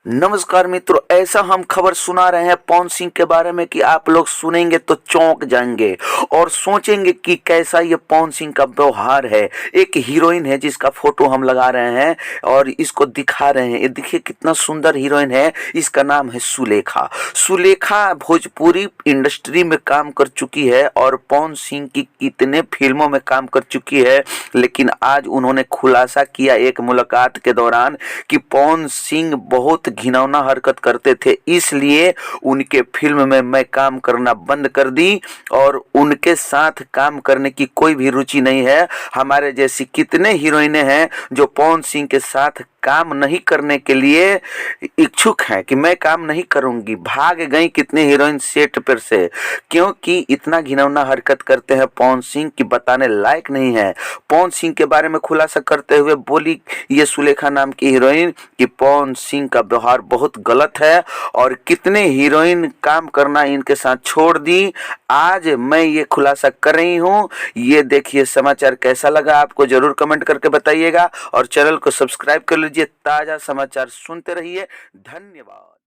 नमस्कार मित्रों, ऐसा हम खबर सुना रहे हैं पवन सिंह के बारे में कि आप लोग सुनेंगे तो चौंक जाएंगे और सोचेंगे कि कैसा ये पवन सिंह का व्यवहार है। एक हीरोइन है जिसका फोटो हम लगा रहे हैं और इसको दिखा रहे हैं। ये देखिए कितना सुंदर हीरोइन है। इसका नाम है सुलेखा। सुलेखा भोजपुरी इंडस्ट्री में काम कर चुकी है और पवन सिंह की कितने फिल्मों में काम कर चुकी है। लेकिन आज उन्होंने खुलासा किया एक मुलाकात के दौरान कि पवन सिंह बहुत घिनौना हरकत करते थे, इसलिए उनके फिल्म में मैं काम करना बंद कर दी और उनके साथ काम करने की कोई भी रुचि नहीं है। हमारे जैसी कितने हीरोइनें हैं जो पवन सिंह के साथ काम नहीं करने के लिए इच्छुक हैं कि मैं काम नहीं करूंगी, भाग गई कितने हीरोइन सेट पर से, क्योंकि इतना घिनौना हरकत करते हैं पवन सिंह की बताने लायक नहीं है। पवन सिंह के बारे में खुलासा करते हुए बोली ये सुलेखा नाम की हीरोइन कि पवन सिंह का व्यवहार बहुत गलत है और कितने हीरोइन काम करना इनके साथ छोड़ दी। आज मैं ये खुलासा कर रही हूँ। ये देखिए समाचार कैसा लगा आपको जरूर कमेंट करके बताइएगा और चैनल को सब्सक्राइब कर लीजिए। ताजा समाचार सुनते रहिए। धन्यवाद।